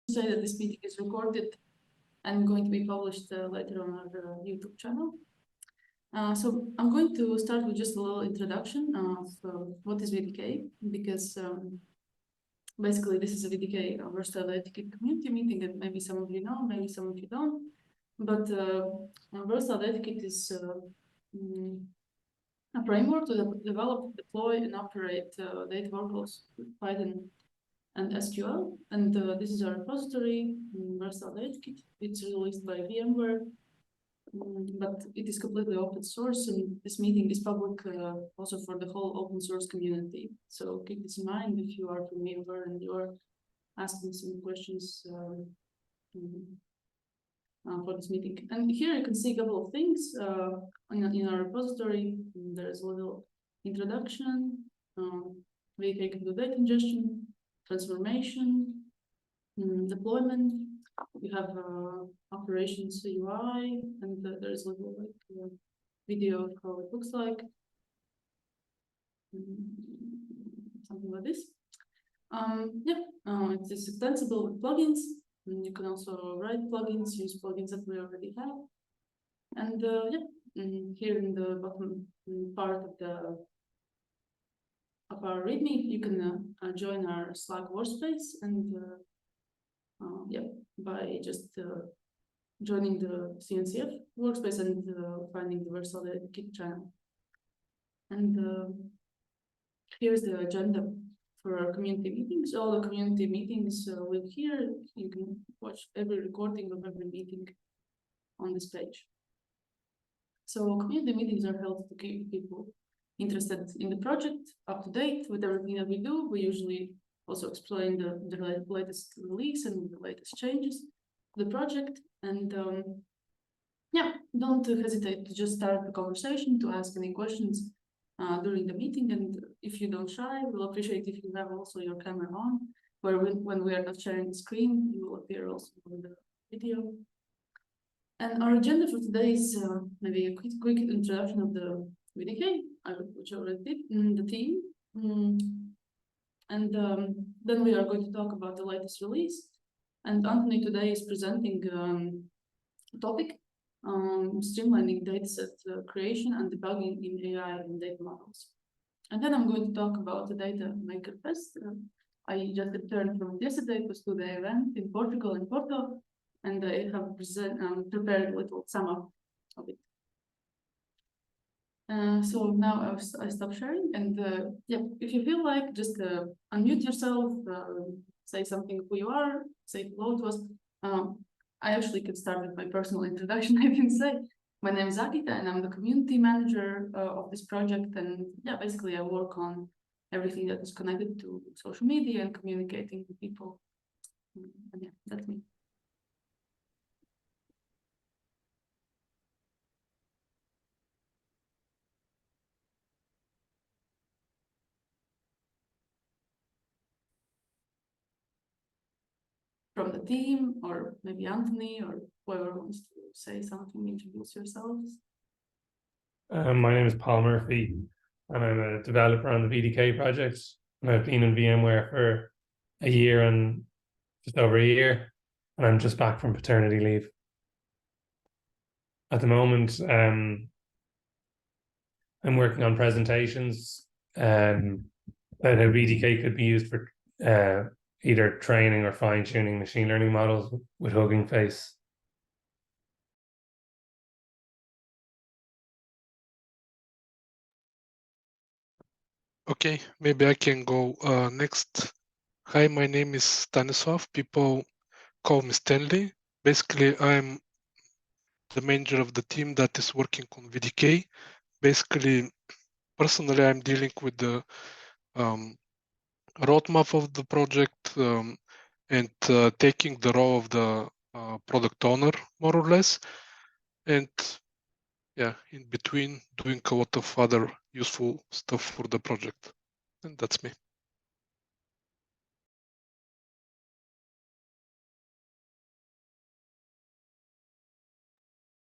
say that this meeting is recorded and going to be published later on our YouTube channel. So I'm going to start with just a little introduction of what is VDK, because basically this is a VDK, a Versatile Data Kit community meeting, and maybe some of you know, maybe some of you don't. But Versatile Data Kit is a framework to develop, deploy, and operate data workloads with Python and SQL. And this is our repository, Versatile Data Kit. It's released by VMware, but it is completely open source, and this meeting is public also for the whole open source community. So keep this in mind if you are from VMware and you are asking some questions for this meeting. And here you can see a couple of things in our repository. There's a little introduction, VDK can do data ingestion, transformation, deployment. We have operations UI, and there's a little like video of how it looks like, something like this. It is extensible with plugins. And you can also write plugins, use plugins that we already have. And here in the bottom part of our README, you can join our Slack workspace, and by just joining the CNCF workspace and finding the Versatile Data Kit channel. And here's the agenda for our community meetings. All the community meetings live here. You can watch every recording of every meeting on this page. So community meetings are held to keep people interested in the project, up to date with everything that we do. We usually also explain the latest release and the latest changes to the project. And don't hesitate to just start the conversation, to ask any questions during the meeting. And if you don't shy, we'll appreciate if you have also your camera on, where when we are not sharing the screen, you will appear also on the video. And our agenda for today is maybe a quick introduction of the VDK, which I already did, the team. And then we are going to talk about the latest release. And Anthony today is presenting a topic, streamlining dataset creation and debugging in AI and data models. And then I'm going to talk about the Data Maker Fest. I just returned from yesterday, was to the event in Portugal, in Porto, and I have prepared a little sum of it. So now I stop sharing, and if you feel like, just unmute yourself, say something who you are, say hello to us. I actually could start with my personal introduction, I can say. My name is Akita, and I'm the community manager of this project. And basically I work on everything that is connected to social media and communicating with people. And that's me. From the team, or maybe Anthony, or whoever wants to say something, introduce yourselves. My name is Paul Murphy, and I'm a developer on the VDK project. And I've been in VMware for a year and just over a year, and I'm just back from paternity leave. At the moment, I'm working on presentations about how VDK could be used for either training or fine-tuning machine learning models with Hugging Face. Okay, maybe I can go next. Hi, my name is Stanislav. People call me Stanley. Basically, I'm the manager of the team that is working on VDK. Basically, personally, I'm dealing with the roadmap of the project and taking the role of the product owner, more or less. And in between, doing a lot of other useful stuff for the project. And that's me.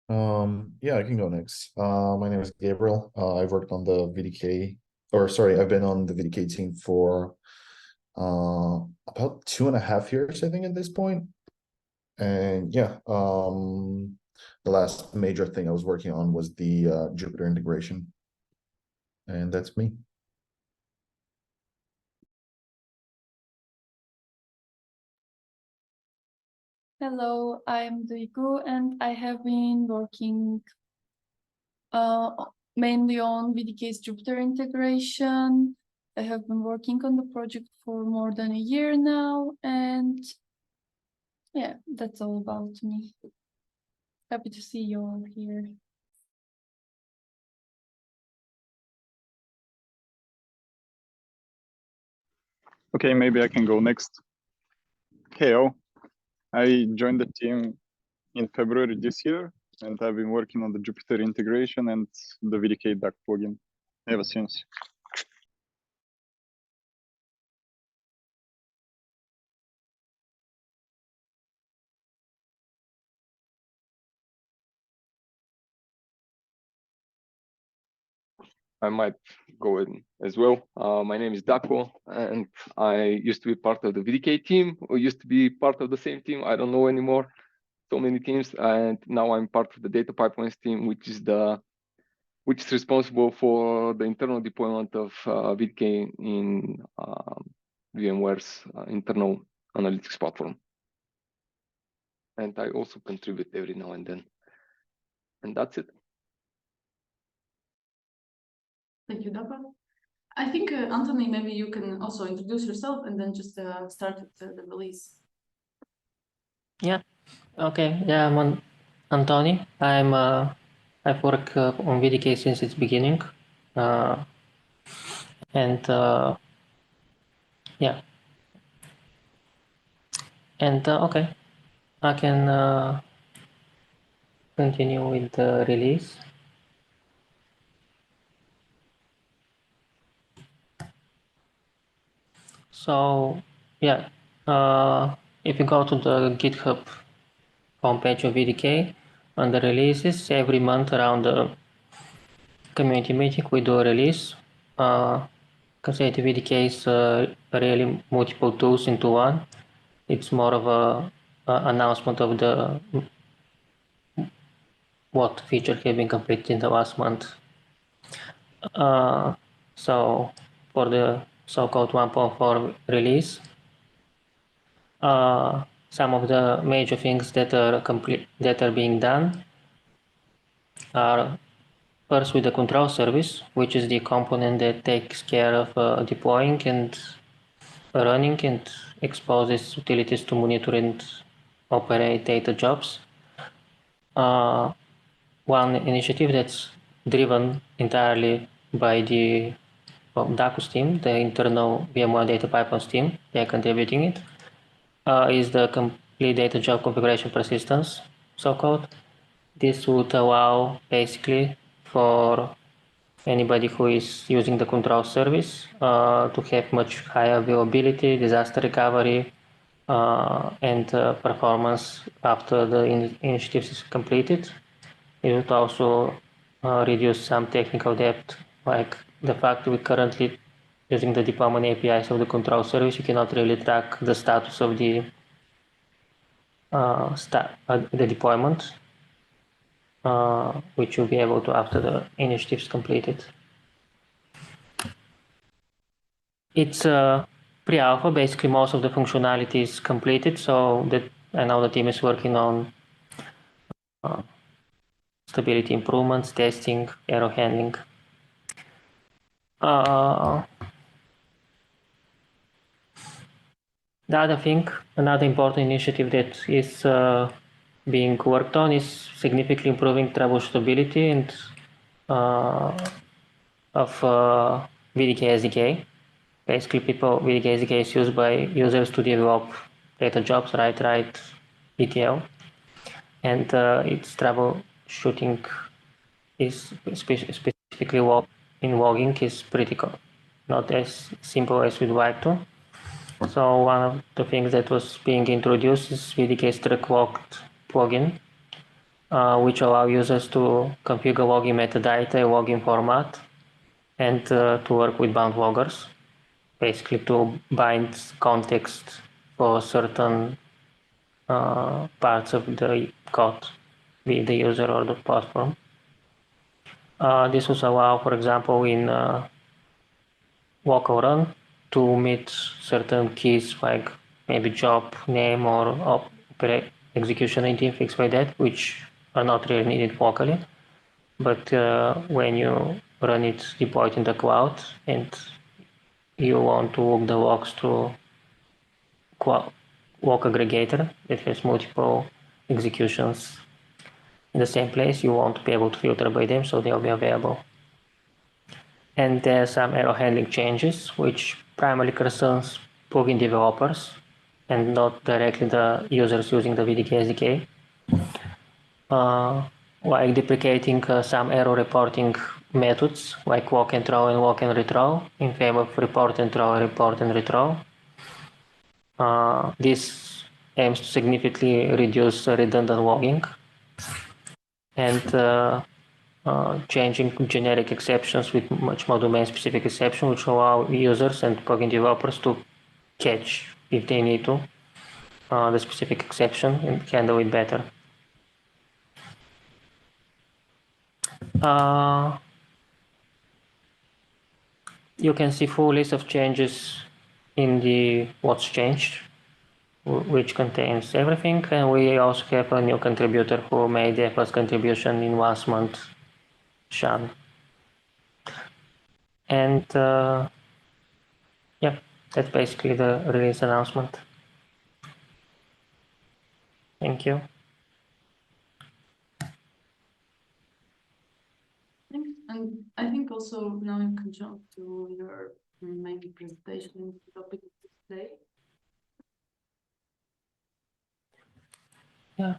I can go next. My name is Gabriel. I've worked on the VDK, I've been on the VDK team for about 2.5 years, I think, at this point. And yeah, the last major thing I was working on was the Jupyter integration. And that's me. Hello, I'm Duygu, and I have been working mainly on VDK's Jupyter integration. I have been working on the project for more than a year now, and yeah, that's all about me. Happy to see you all here. Okay, maybe I can go next. Hello, I joined the team in February this year, and I've been working on the Jupyter integration and the VDK DAC plugin ever since. I might go in as well. My name is Dako, and I used to be part of the VDK team, or used to be part of the same team. I don't know anymore. So many teams, and now I'm part of the data pipelines team, which is responsible for the internal deployment of VDK in VMware's internal analytics platform. And I also contribute every now and then. And that's it. Thank you, Dapa. I think, Anthony, maybe you can also introduce yourself and then just start with the release. Yeah. Okay. Yeah, I'm Anthony. I've worked on VDK since its beginning, yeah. And okay, I can continue with the release. So yeah, if you go to the GitHub homepage of VDK, on the releases, every month around the community meeting we do a release. Because VDK is really multiple tools into one. It's more of a announcement of the what feature have been completed in the last month. So for the so-called 1.4 release, some of the major things that are being done are first with the control service, which is the component that takes care of deploying and running and exposes utilities to monitor and operate data jobs. One initiative that's driven entirely by the DACUS team, the internal VMware data pipelines team, they're contributing it, is the complete data job configuration persistence, so-called. This would allow basically for anybody who is using the control service to have much higher availability, disaster recovery, and performance after the initiative is completed. It would also reduce some technical debt, like the fact we currently using the deployment APIs of the control service, you cannot really track the status of the deployment, which you'll be able to after the initiative is completed. It's pre-alpha, basically most of the functionality is completed, so that I know the team is working on stability improvements, testing, error handling. The other thing, another important initiative that is being worked on is significantly improving troubleshootability and of VDK SDK. Basically, VDK SDK is used by users to develop data jobs, write ETL, and its troubleshooting is specifically in logging is critical, not as simple as we'd like to. So one of the things that was being introduced is VDK struct logged plugin, which allow users to configure logging metadata, logging format, and to work with bound loggers, basically to bind context for certain parts of the code, be it the user or the platform. This will allow, for example, in walk or run to meet certain keys like maybe job name or execution ID, things like that, which are not really needed locally. But when you run it deployed in the cloud and you want to walk the logs through walk aggregator that has multiple executions in the same place, you want to be able to filter by them so they'll be available. And there are some error handling changes, which primarily concerns plugin developers and not directly the users using the VDK SDK. Like deprecating some error reporting methods like walk and throw and walk and rethrow in favor of report and throw and report and rethrow. This aims to significantly reduce redundant logging and changing generic exceptions with much more domain-specific exception, which allow users and plugin developers to catch, if they need to, the specific exception and handle it better. You can see full list of changes in the what's changed, which contains everything, and we also have a new contributor who made the first contribution in last month, Sean. And yeah, that's basically the release announcement. Thank you. Thanks. And I think also now you can jump to your main presentation topic today. Yeah.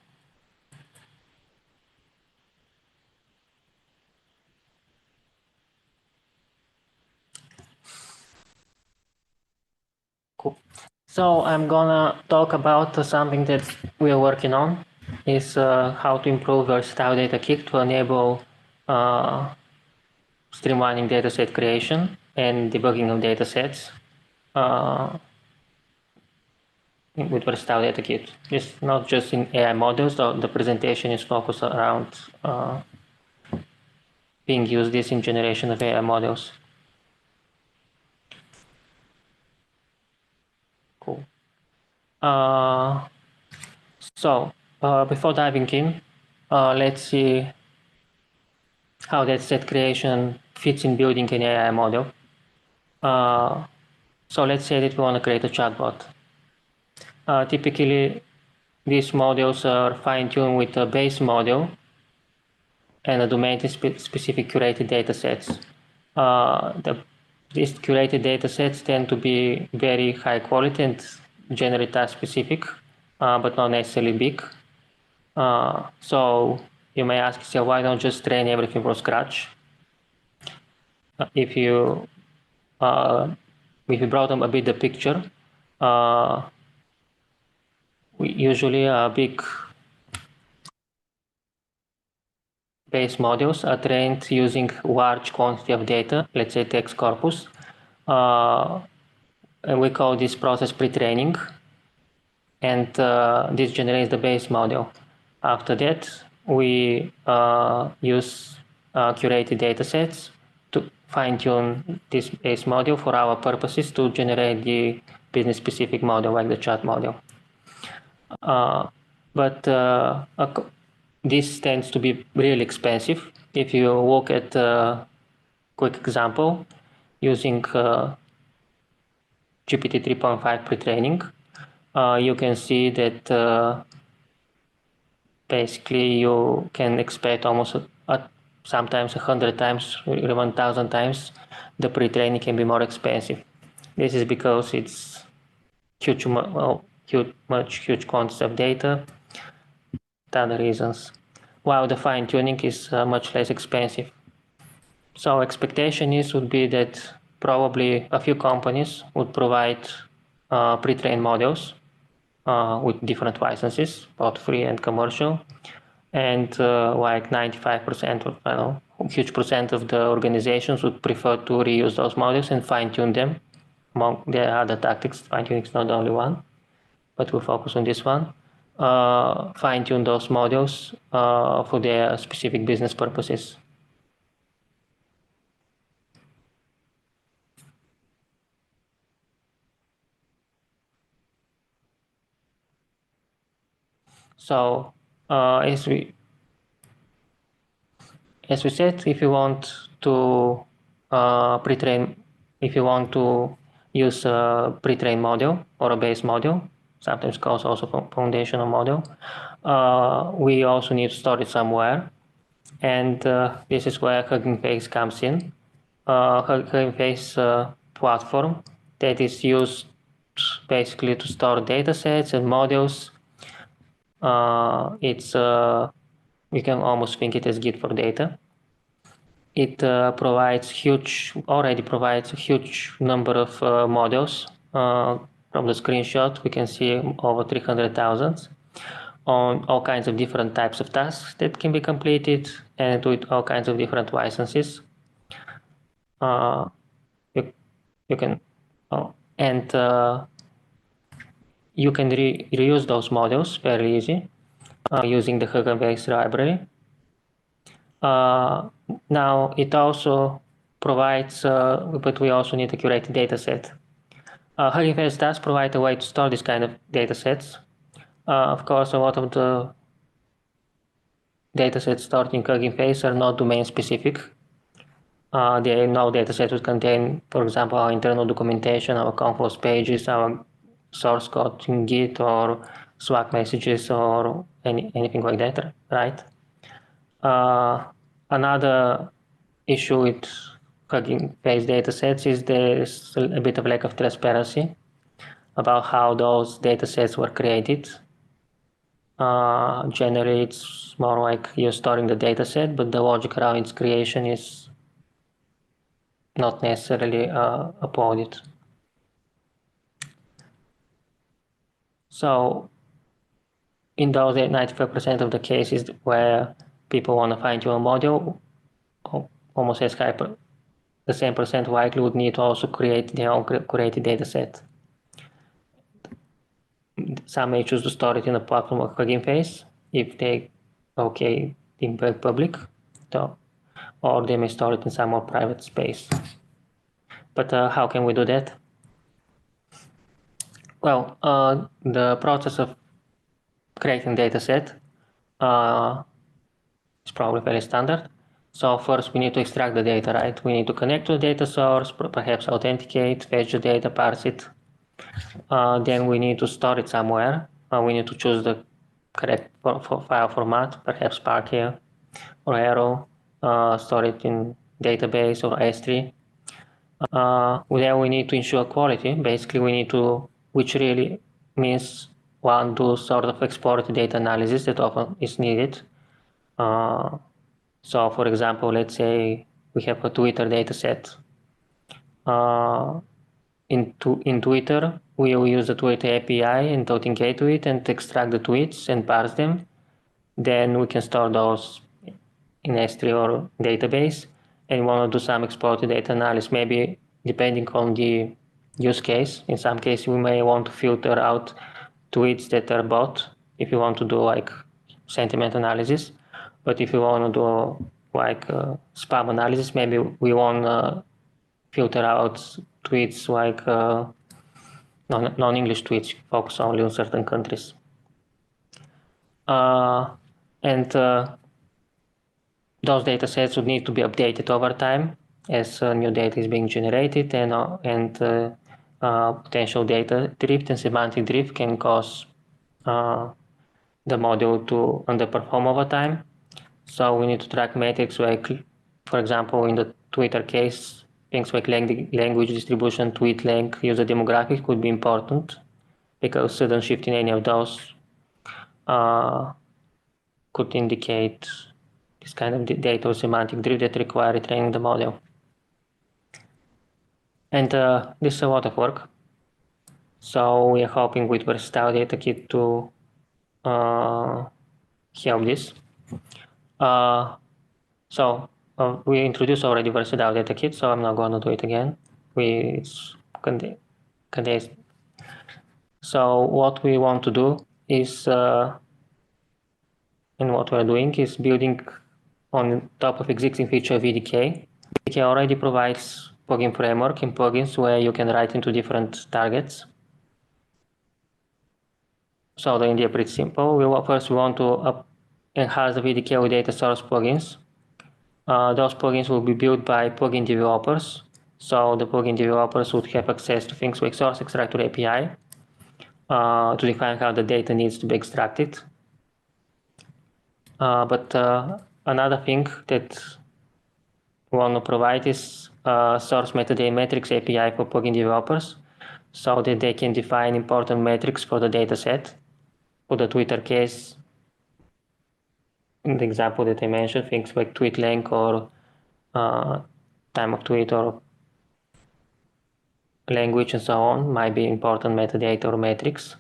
Cool. So I'm gonna talk about something that we are working on, is how to improve versatile data kit to enable streamlining dataset creation and debugging of datasets with versatile data kit. It's not just in AI models, the presentation is focused around being used this in generation of AI models. Cool. So before diving in, let's see how that set creation fits in building an AI model. So let's say that we want to create a chatbot. Typically, these models are fine-tuned with a base model and a domain-specific curated datasets. These curated datasets tend to be very high quality and generally task-specific, but not necessarily big. So you may ask yourself, why don't just train everything from scratch? If you brought them a bit the picture, we usually big base models are trained using large quantity of data, let's say text corpus, and we call this process pre-training, and this generates the base model. After that, we use curated datasets to fine-tune this base model for our purposes to generate the business-specific model like the chat model. But this tends to be really expensive. If you look at a quick example using GPT 3.5 pre-training, you can see that basically you can expect almost sometimes 100 times, or 1,000 times, the pre-training can be more expensive. This is because it's huge quantities of data, other reasons, while the fine-tuning is much less expensive. So expectation would be that probably a few companies would provide pre-trained models with different licenses, both free and commercial, and like 95% or I don't know, huge percent of the organizations would prefer to reuse those models and fine-tune them. Among the other tactics, fine-tuning is not the only one. but we'll focus on this one. Fine-tune those modules for their specific business purposes. So as we said, if you want to pre-train, if you want to use a pre-trained module or a base module, sometimes called also foundational module, we also need to store it somewhere. And this is where Hugging Face comes in. Hugging Face platform that is used basically to store data sets and modules. You can almost think it as Git for data. It already provides a huge number of modules. From the screenshot, we can see over 300,000 on all kinds of different types of tasks that can be completed and with all kinds of different licenses. You can reuse those modules very easy using the Hugging Face library. Now it also provides, but we also need a curated data set. Hugging Face does provide a way to store this kind of data sets. Of course, a lot of the data sets stored in Hugging Face are not domain specific. They know data sets would contain, for example, our internal documentation, our Confluence pages, our source code in Git or Slack messages or anything like that, right? Another issue with Hugging Face datasets is there's a bit of lack of transparency about how those datasets were created. Generally, it's more like you're storing the dataset, but the logic around its creation is not necessarily uploaded. So in those 95% of the cases where people want to fine-tune a module, almost as high the same percent likely would need to also create their own curated data set. Some may choose to store it in a platform like Hugging Face if they in public, or they may store it in some more private space. But how can we do that? Well, the process of creating data set is probably very standard. So first we need to extract the data, right? We need to connect to the data source, perhaps authenticate, fetch the data, parse it. Then we need to store it somewhere. We need to choose the correct file format, perhaps Spark here or Arrow, store it in database or S3. Then we need to ensure quality. Basically, we need to, which really means one, do sort of exploratory data analysis that often is needed. So for example, let's say we have a Twitter data set. In Twitter, we will use the Twitter API and authenticate to it and extract the tweets and parse them. Then we can store those in S3 or database, and we want to do some exploratory data analysis, maybe depending on the use case. In some cases, we may want to filter out tweets that are bot if you want to do like sentiment analysis. But if you want to do like spam analysis, maybe we want to filter out tweets like non-English tweets, focus only on certain countries. Those data sets would need to be updated over time as new data is being generated, and potential data drift and semantic drift can cause the module to underperform over time. So we need to track metrics like, for example, in the Twitter case, things like language distribution, tweet length, user demographics could be important, because sudden shift in any of those could indicate this kind of data or semantic drift that require retraining the model. And this is a lot of work. So we are hoping with Versatile Data Kit to help this. So we introduced already Versatile Data Kit, so I'm not going to do it again. Contains So what we want to do is, and what we're doing is building on top of existing feature of VDK. VDK already provides plugin framework and plugins where you can write into different targets. So the idea is pretty simple. First we want to enhance the VDK with data source plugins. Those plugins will be built by plugin developers. So the plugin developers would have access to things like source extractor API to define how the data needs to be extracted. But another thing that we want to provide is source metadata metrics API for plugin developers, so that they can define important metrics for the dataset. For the Twitter case, in the example that I mentioned, things like tweet length or time of tweet or language and so on might be important metadata or metrics,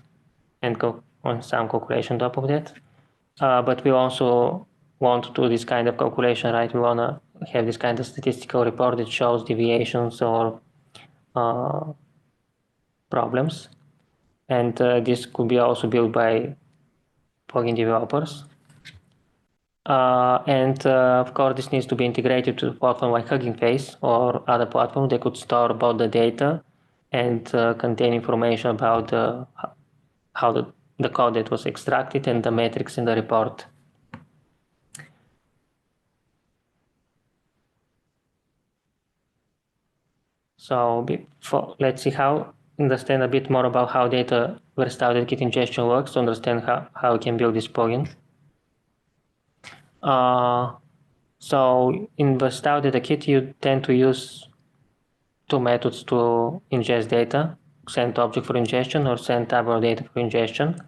and go on some calculation on top of that. But we also want to do this kind of calculation, right? We want to have this kind of statistical report that shows deviations or problems. And this could be also built by plugin developers. Of course, this needs to be integrated to a platform like Hugging Face or other platforms that could store about the data and contain information about how the code that was extracted and the metrics in the report. So let's see how understand a bit more about how data verse-routed Git ingestion works to understand how we can build this plugin. So in verse-routed Git, you tend to use two methods to ingest data: send object for ingestion or send tabular data for ingestion.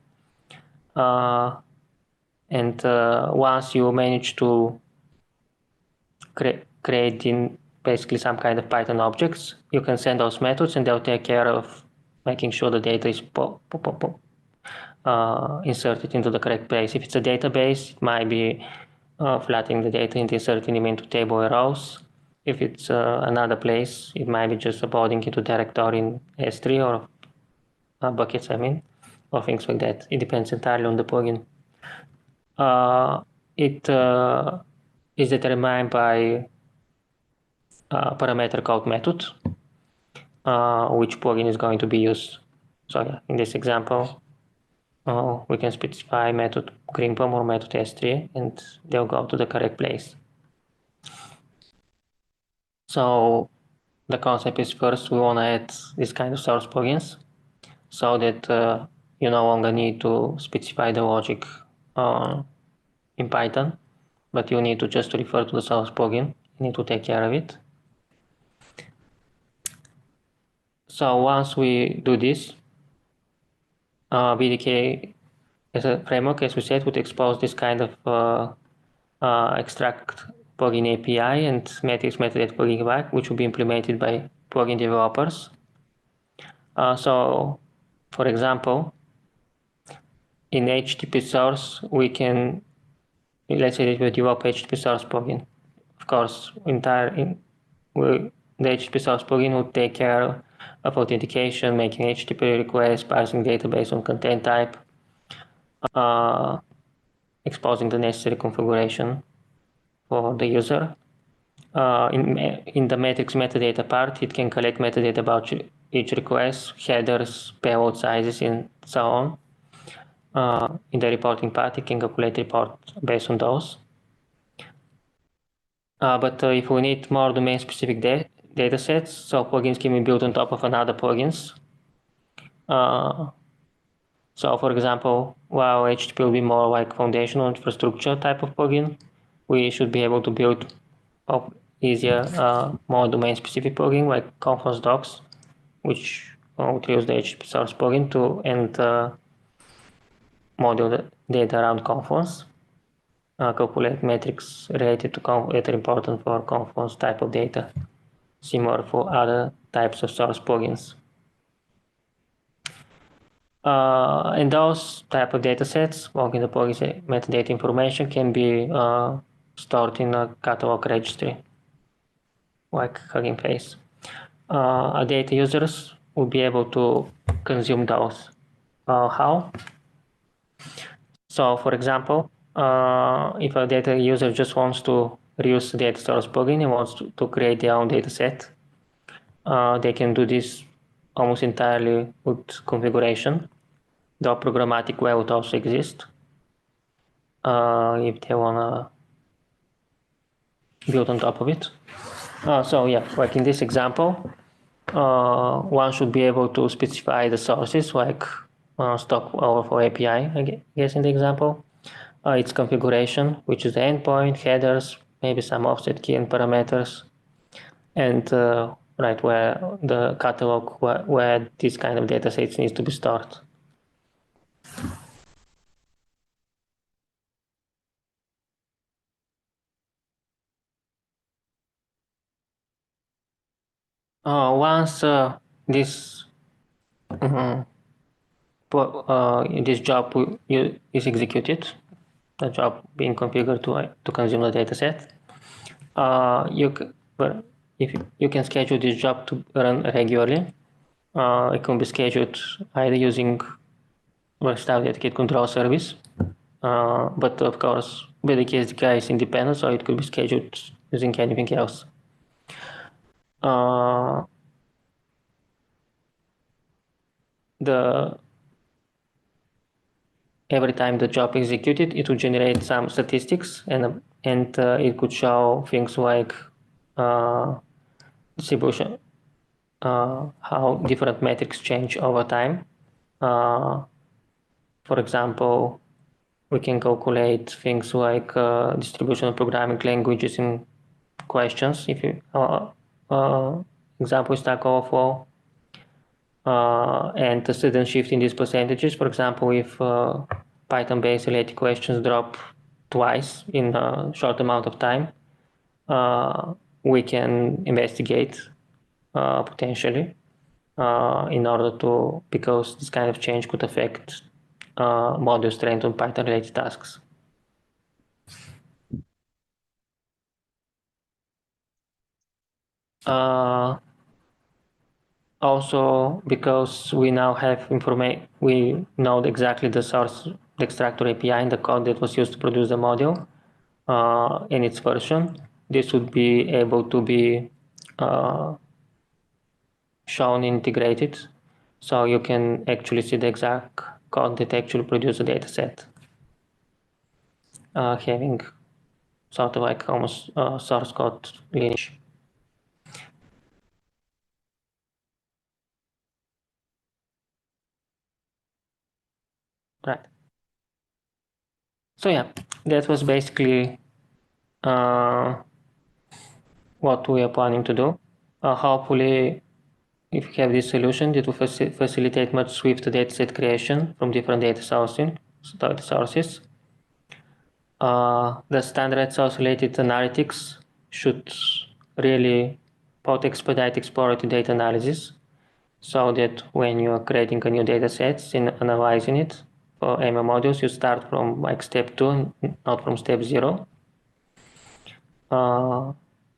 Once you manage to create in basically some kind of Python objects, you can send those methods and they'll take care of making sure the data is inserted into the correct place. If it's a database, it might be flattening the data and inserting them into table or rows. If it's another place, it might be just uploading into directory in S3 or buckets, or things like that. It depends entirely on the plugin. It is determined by parameter called method, which plugin is going to be used. So yeah, in this example, we can specify method greenpom or method S3 and they'll go to the correct place. So the concept is, first we want to add this kind of source plugins so that you no longer need to specify the logic in Python, but you need to just refer to the source plugin. You need to take care of it. So once we do this, VDK as a framework, as we said, would expose this kind of extract plugin API and metrics metadata plugin back, which will be implemented by plugin developers. So, for example, in HTTP source, we can, let's say that we develop HTTP source plugin. Of course, the HTTP source plugin will take care of authentication, making HTTP requests, parsing database on content type, exposing the necessary configuration for the user. In the metrics metadata part, it can collect metadata about each request, headers, payload sizes, and so on. In the reporting part, it can calculate report based on those. But if we need more domain-specific data sets, so plugins can be built on top of another plugins. So for example, while HTTP will be more like foundational infrastructure type of plugin, we should be able to build easier, more domain-specific plugin like conference docs, which would use the HTTP source plugin to model the data around conference, calculate metrics related to that are important for conference type of data, similar for other types of source plugins. And those type of data sets, in the plugin metadata information can be stored in a catalog registry, like Hugging Face. Data users will be able to consume those How? So, for example, if a data user just wants to reuse the data source plugin and wants to create their own data set, they can do this almost entirely with configuration. The programmatic way would also exist if they want to build on top of it. So yeah, like in this example, one should be able to specify the sources like stock overflow API, I guess in the example. Its configuration, which is the endpoint, headers, maybe some offset key and parameters, and right where the catalog where this kind of data sets needs to be stored. Once this this job is executed, the job being configured to consume the dataset, if you can schedule this job to run regularly. It can be scheduled either using Versatile Dedicated Control Service, but of course VDK SDK is independent, so it could be scheduled using anything else. Every time the job executed, it will generate some statistics, and it could show things like distribution, how different metrics change over time. For example, we can calculate things like distribution of programming languages in questions. If you example is Stack Overflow, and the sudden shift in these percentages. For example, if Python-based related questions drop twice in a short amount of time, we can investigate potentially in order to, because this kind of change could affect module strength on Python-related tasks. Also, because we now have information, we know exactly the source, the extractor API and the code that was used to produce the module in its version. This would be able to be shown integrated, so you can actually see the exact code that actually produces the data set, having sort of like almost source code lineage. Right. So yeah, that was basically what we are planning to do. Hopefully, if you have this solution, it will facilitate much swifter dataset creation from different data sources. The standard source-related analytics should really both expedite exploratory data analysis, so that when you are creating a new data set and analyzing it for ML modules, you start from like step 2, not from step 0.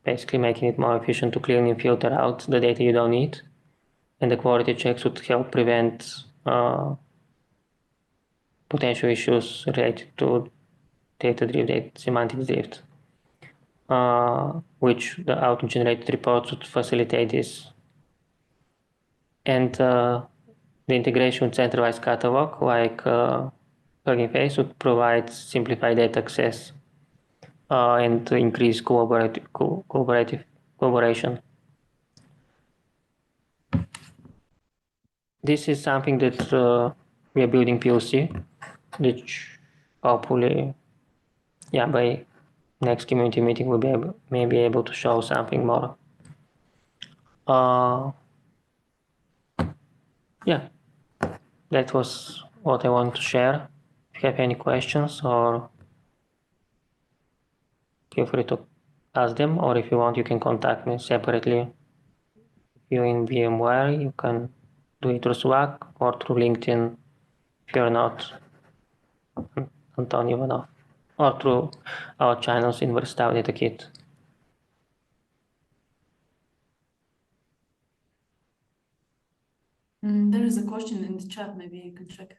Basically making it more efficient to clean and filter out the data you don't need. And the quality checks would help prevent potential issues related to data-driven semantic drift, which the auto-generated reports would facilitate this. And the integration with centralized catalog, like Hugging Face, would provide simplified data access and increase collaboration. This is something that we are building POC, which hopefully, yeah, by next community meeting we'll may be able to show something more. Yeah, that was what I want to share. If you have any questions, or feel free to ask them, or if you want, you can contact me separately. If you're in VMware, you can do it through Slack or through LinkedIn if you're not Anton Ivanov, or through our channels in Versatile Data Kit. There is a question in in the chat, maybe you can check.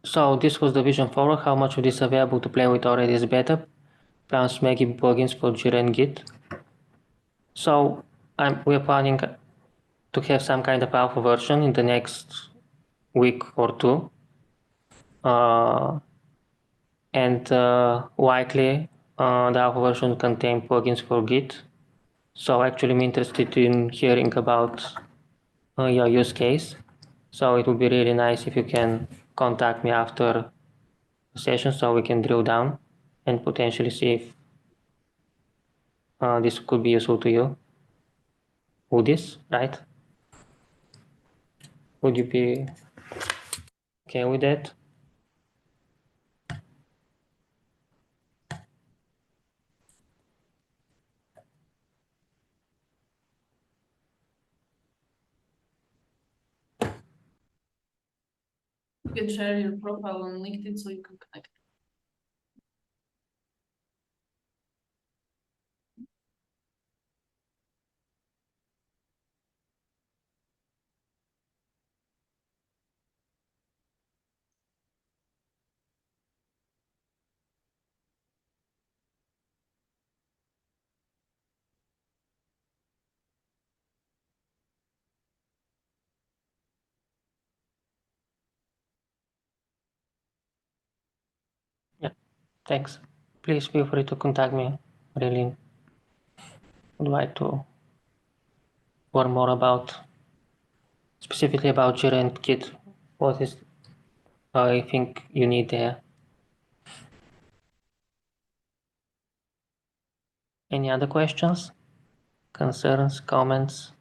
So this was the vision forward. How much of this available to play with already is beta? Plans making plugins for Jira and Git. So we're planning to have some kind of alpha version in the next week or two. And likely the alpha version contain plugins for Git. So actually I'm interested in hearing about your use case. So it would be really nice if you can contact me after the session so we can drill down and potentially see if this could be useful to you. Would this, right? Would you be okay with that? You can share your profile on LinkedIn so you can connect. Thanks. Please feel free to contact me. Really would like to learn more about, specifically about Jira and Git. What is I think you need there. Any other questions, concerns, comments?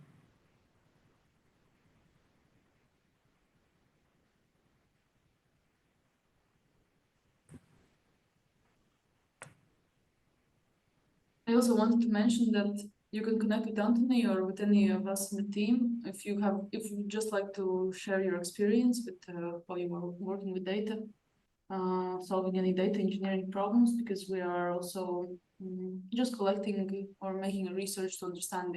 I also wanted to mention that you can connect with Anthony or with any of us in the team if you just like to share your experience with how you are working with data, solving any data engineering problems, because we are also just collecting or making a research to understand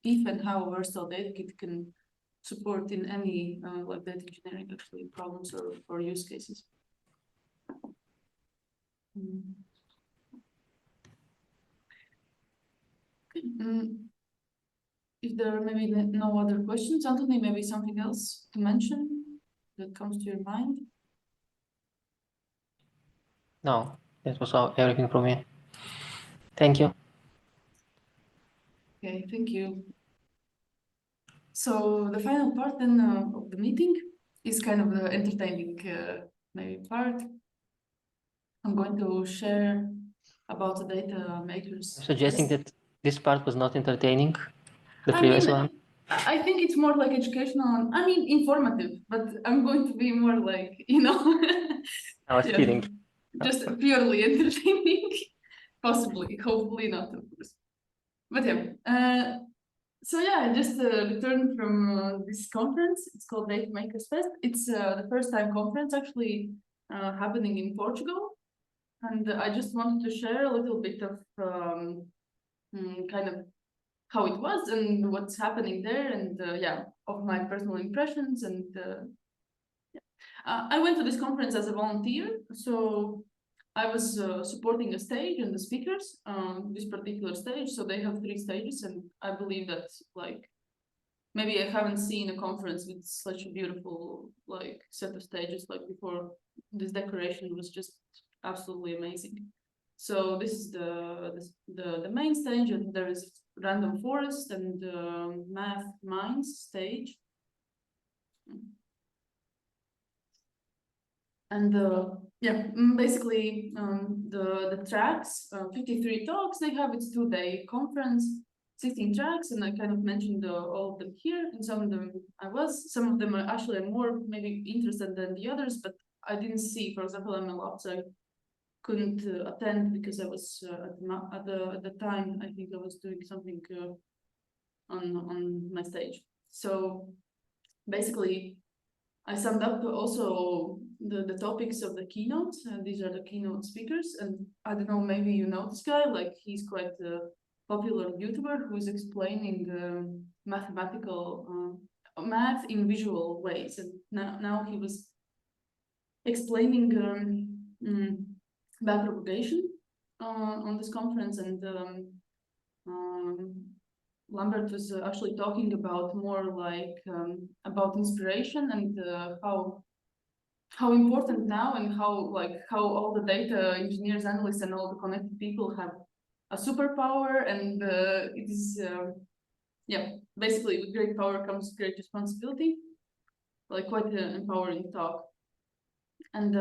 if and how Versal DataKit can support in any like data engineering actually problems or use cases. If there are maybe no other questions, Anthony, maybe something else to mention that comes to your mind? No, that was everything from me. Thank you. Okay, thank you. So the final part then of the meeting is kind of the entertaining maybe part. I'm going to share about the data makers. Suggesting that this part was not entertaining, the previous one. I think it's more like educational, I mean informative, but I'm going to be more like, I was kidding. Just purely entertaining, possibly, hopefully not, of course. But yeah, so yeah, I just returned from this conference. It's called Data Makers Fest. It's the first time conference actually happening in Portugal. And I just wanted to share a little bit of kind of how it was and what's happening there, and yeah, of my personal impressions. And I went to this conference as a volunteer, so I was supporting a stage and the speakers, this particular stage. So they have 3 stages, and I believe that like maybe I haven't seen a conference with such a beautiful like set of stages like before. This decoration was just absolutely amazing. So this is the main stage, and there is random forest and math minds stage. And yeah, basically the tracks, 53 talks they have. It's 2-day conference, 16 tracks, and I kind of mentioned all of them here. And some of them some of them are actually more maybe interested than the others, but I didn't see, for example, MLOps. I couldn't attend because I was at the time I think I was doing something on my stage. So basically, I summed up also the topics of the keynotes, and these are the keynote speakers. And I don't know, maybe you know this guy, like he's quite a popular YouTuber who's explaining mathematical math in visual ways. And now he was explaining backpropagation on this conference, and Lambert was actually talking about more like about inspiration and how important now, and how all the data engineers, analysts, and all the connected people have a superpower, and it is yeah, basically with great power comes great responsibility. Like quite an empowering talk. And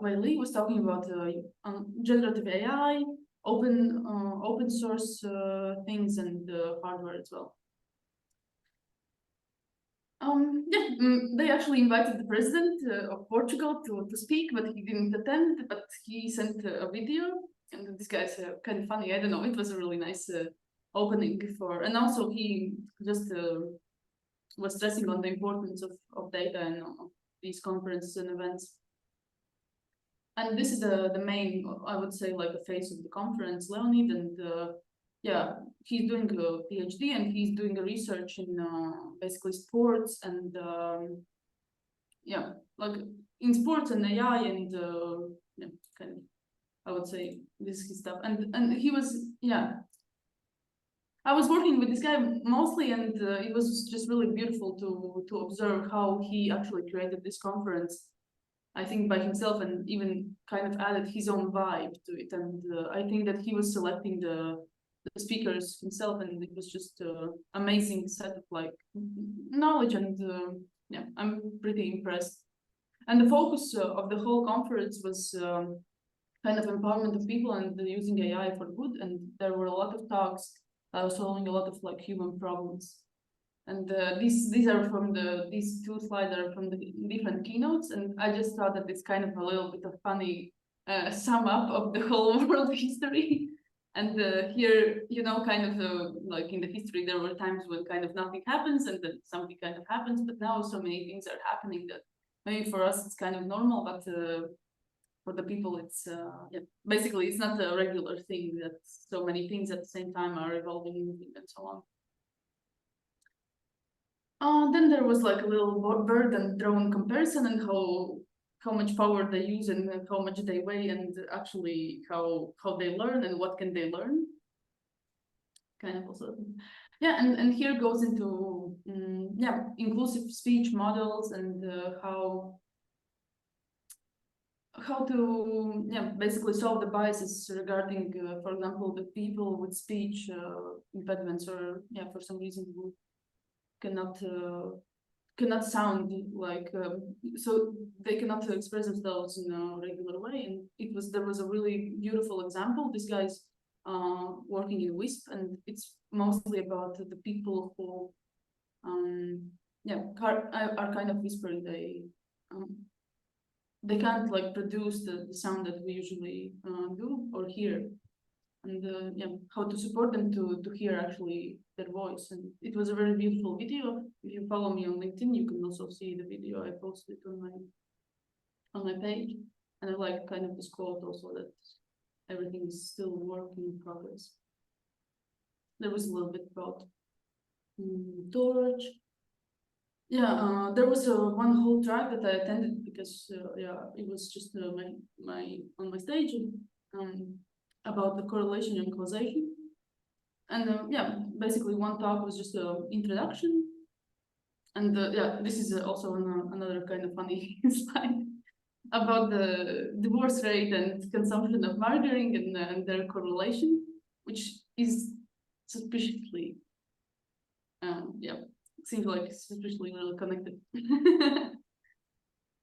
Wei Li was talking about generative AI, open source things, and hardware as well. Yeah, they actually invited the president of Portugal to speak, but he didn't attend. But he sent a video, and this guy's kind of funny. I don't know. It was a really nice opening for, and also he just was stressing on the importance of data and these conferences and events. And this is the main, I would say, like a face of the conference, Leonid, and yeah, he's doing a PhD, and he's doing a research in basically sports and yeah, like in sports and AI, and yeah, kind of, I would say this is his stuff. And he was, yeah, I was working with this guy mostly, and it was just really beautiful to observe how he actually created this conference, I think by himself, and even kind of added his own vibe to it. And I think that he was selecting the speakers himself, and it was just amazing set of like knowledge, and yeah, I'm pretty impressed. And the focus of the whole conference was kind of empowerment of people and using AI for good. And there were a lot of talks solving a lot of like human problems. And these are from these two slides are from the different keynotes, and I just thought that it's kind of a little bit of funny sum up of the whole world history. And here, you know, kind of like in the history, there were times when kind of nothing happens, and then something kind of happens. But now so many things are happening that maybe for us it's kind of normal, but for the people it's yeah, basically it's not a regular thing that so many things at the same time are evolving and so on. Then there was like a little bird and drone comparison, and how much power they use, and how much they weigh, and actually how they learn, and what can they learn. Kind of also, yeah, and here goes into yeah, inclusive speech models, and how to, yeah, basically solve the biases regarding, for example, the people with speech impediments, or yeah, for some reason who cannot sound like so they cannot express themselves in a regular way. And there was a really beautiful example. This guy's working in WISP, and it's mostly about the people who yeah, are kind of whispering. They can't like produce the sound that we usually do or hear, and yeah, how to support them to hear actually their voice. And it was a very beautiful video. If you follow me on LinkedIn, you can also see the video. I posted on my page, and I like kind of this quote also, that everything is still work in progress. There was a little bit about Torch. Yeah, there was one whole track that I attended because yeah, it was just my on my stage, about the correlation and causation. And yeah, basically one talk was just an introduction, and yeah, this is also another kind of funny slide about the divorce rate and consumption of margarine, and their correlation, which is suspiciously yeah, seems like suspiciously really connected.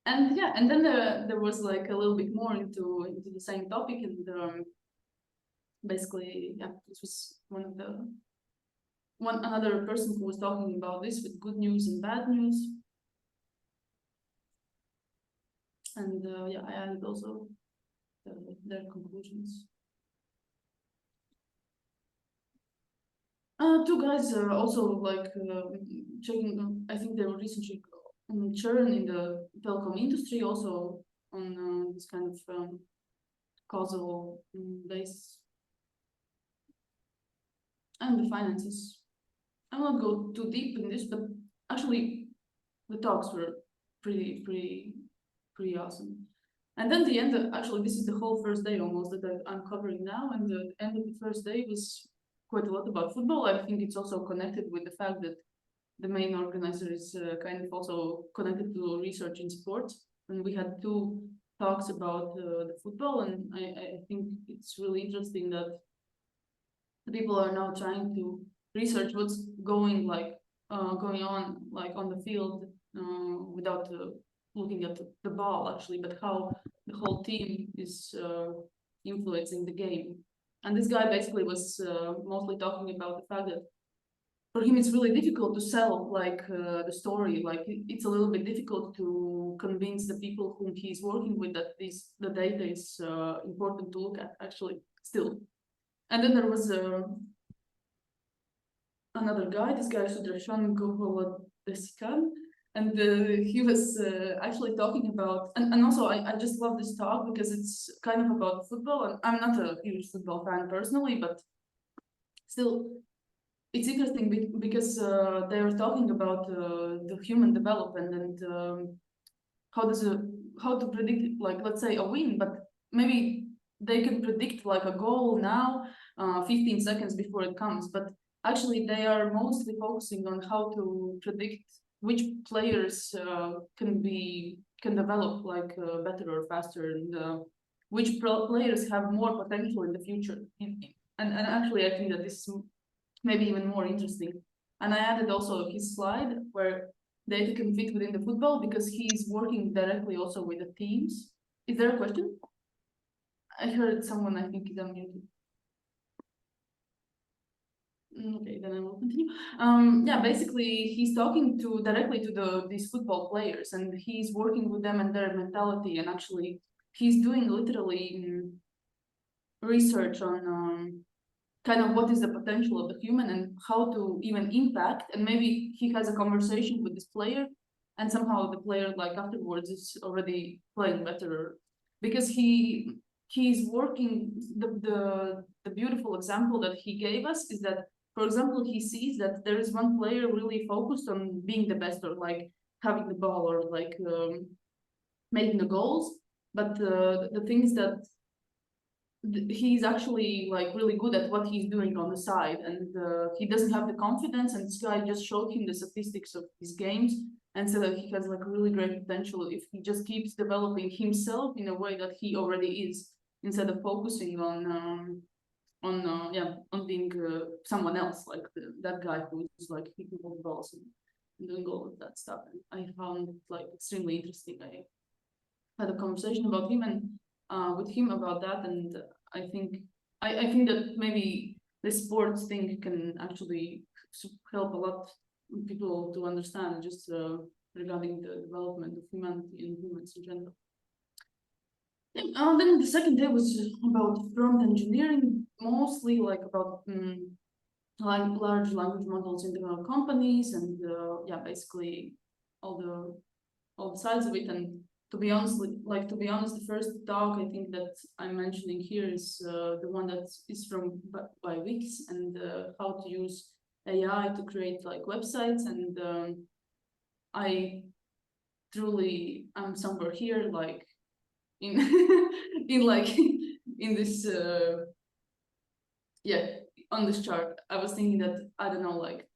And yeah, and then there was like a little bit more into the same topic, and basically, yeah, this was another person who was talking about this with good news and bad news. And yeah, I added also their conclusions. Two guys are also like checking. I think they were recently churn in the telecom industry, also on this kind of causal base, and the finances. I will not go too deep in this, but actually the talks were pretty awesome. And then the end, actually this is the whole first day almost that I'm covering now, and the end of the first day was quite a lot about football. I think it's also connected with the fact that the main organizer is kind of also connected to research in sports, and we had 2 talks about the football, and I think it's really interesting that people are now trying to research what's going on on the field without looking at the ball actually, but how the whole team is influencing the game. And this guy basically was mostly talking about the fact that for him it's really difficult to sell the story. Like it's a little bit difficult to convince the people whom he's working with that the data is important to look at actually still. And then there was another guy, this guy Sudarshan Gopaladesikan, and he was actually talking about, and also I just love this talk because it's kind of about football, and I'm not a huge football fan personally, but still it's interesting because they are talking about the human development and how to predict, like, let's say a win, but maybe they can predict like a goal now 15 seconds before it comes, but actually they are mostly focusing on how to predict which players can develop like better or faster, and which players have more potential in the future. And actually I think that this is maybe even more interesting. And I added also his slide where data can fit within the football because he's working directly also with the teams. Is there a question? I heard someone, I think, is unmuted. Okay, then I will continue. Yeah, basically he's talking directly to these football players, and he's working with them and their mentality, and actually he's doing literally research on kind of what is the potential of the human and how to even impact, and maybe he has a conversation with this player and somehow the player like afterwards is already playing better because he's working. The beautiful example that he gave us is that, for example, he sees that there is one player really focused on being the best, or like having the ball, or like making the goals, but the thing is that he's actually like really good at what he's doing on the side, and he doesn't have the confidence, and this guy just showed him the statistics of his games and said that he has like really great potential if he just keeps developing himself in a way that he already is, instead of focusing on being someone else, like that guy who's like kicking all the balls and doing all of that stuff. And I found it like extremely interesting. I had a conversation about him and with him about that, and I think that maybe the sports thing can actually help a lot people to understand just regarding the development of humanity and humans in general. Then the second day was about prompt engineering, mostly like about large language models in the companies, and yeah, basically all the sides of it. And to be honest, the first talk I think that I'm mentioning here is the one that is from by Wix, and how to use AI to create like websites. And I truly am somewhere here, like in in this yeah, on this chart. I was thinking that, I don't know, like,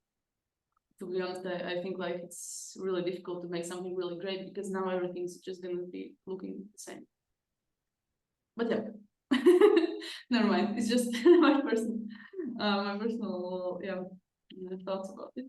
to be honest, I think like it's really difficult to make something really great because now everything's just gonna be looking the same. But yeah, never mind. It's just my personal thoughts about it.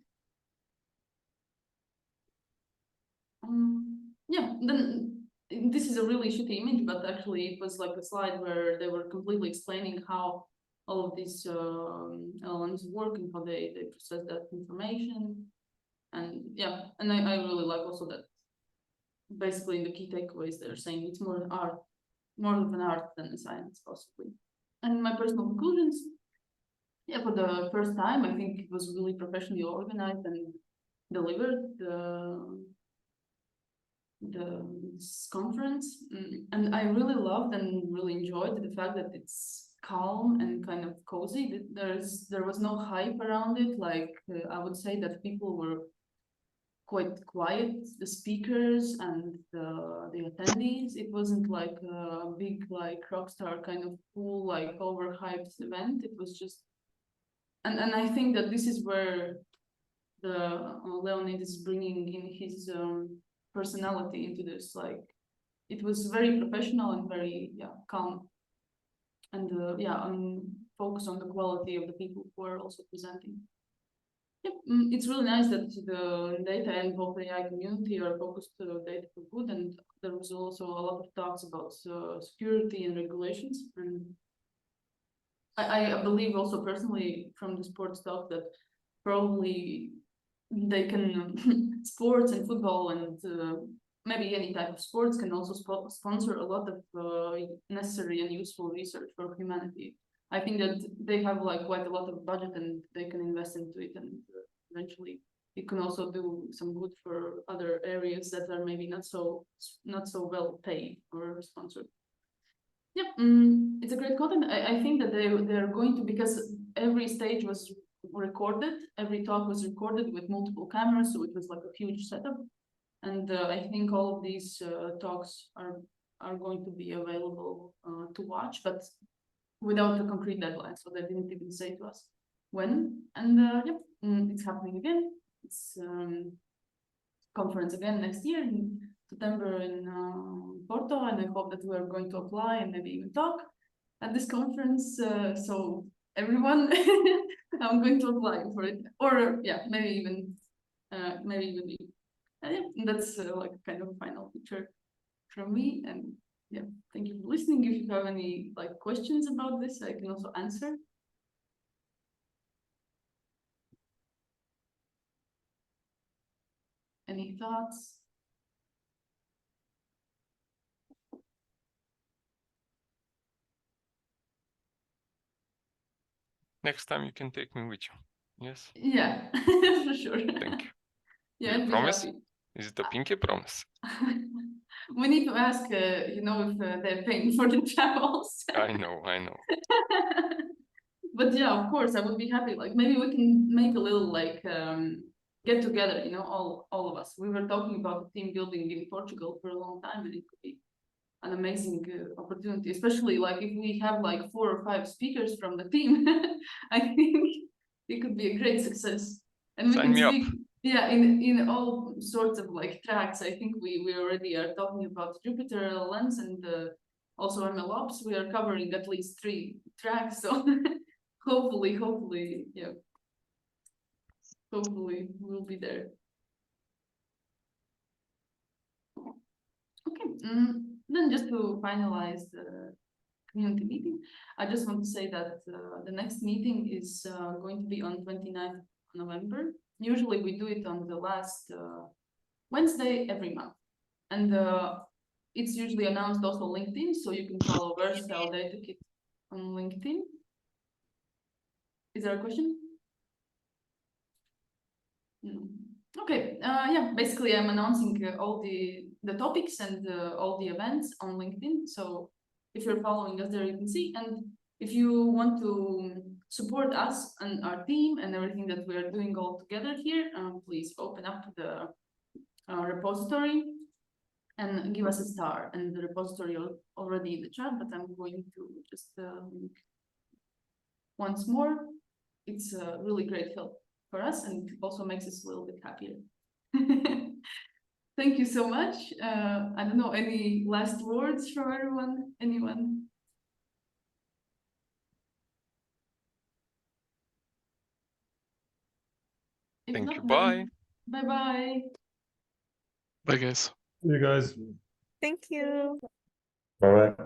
Yeah, then this is a really shitty image, but actually it was like a slide where they were completely explaining how all of these LLMs work and how they process that information. And yeah, and I really like also that basically in the key takeaways they're saying it's more of an art than a science, possibly. And my personal conclusions, yeah, for the first time, I think it was really professionally organized and delivered. this conference, and I really loved and really enjoyed the fact that it's calm and kind of cozy. There was no hype around it. Like I would say that people were quite quiet, the speakers and the attendees. It wasn't like a big like rockstar kind of cool like overhyped event. It was just, and I think that this is where the Leonid is bringing in his personality into this. Like it was very professional and very calm, and focus on the quality of the people who are also presenting. Yep, it's really nice that the data and OpenAI community are focused on data for good, and there was also a lot of talks about security and regulations. And I believe also personally from the sports talk that probably they can sports and football and maybe any type of sports can also sponsor a lot of necessary and useful research for humanity. I think that they have like quite a lot of budget and they can invest into it, and eventually it can also do some good for other areas that are maybe not so well paid or sponsored. Yep, it's a great content. I think that they're going to, because every stage was recorded, every talk was recorded with multiple cameras, so it was like a huge setup. And I think all of these talks are going to be available to watch, but without a concrete deadline, so they didn't even say to us when. And yep, it's happening again. It's conference again next year in September in Porto, and I hope that we're going to apply and maybe even talk at this conference. So everyone, I'm going to apply for it, or yeah, maybe even me. And yeah, that's like kind of a final picture from me. And yeah, thank you for listening. If you have any like questions about this, I can also answer. Any thoughts? Next time you can take me with you. Yes. Yeah, for sure. Thank you. Yeah, You promise? happy. Is it a pinky promise? We need to ask, you know, if they're paying for the travels. I know. But yeah, of course, I would be happy. Like maybe we can make a little like get together, you know, all of us. We were talking about team building in Portugal for a long time, and it could be an amazing opportunity, especially like if we have like 4 or 5 speakers from the team. I think it could be a great success, and we Sign can me speak up. in all sorts of like tracks. I think we already are talking about Jupyter Lens and also MLOps. We are covering at least 3 tracks, so hopefully yeah, hopefully we'll be there. Okay, then just to finalize the community meeting, I just want to say that the next meeting is going to be on 29th November. Usually we do it on the last Wednesday every month, and it's usually announced also on LinkedIn, so you can follow Versatile Data Kit on LinkedIn. Is there a question? Okay, yeah, basically I'm announcing all the topics and all the events on LinkedIn, so if you're following us there, you can see. And if you want to support us and our team and everything that we are doing all together here, please open up the repository and give us a star. And the repository already in the chat, but I'm going to just link once more. It's a really great help for us, and also makes us a little bit happier. Thank you so much. I don't know, any last words from everyone? Anyone? Thank you. Bye. Bye-bye. Bye, guys. You guys. Thank you. Bye bye.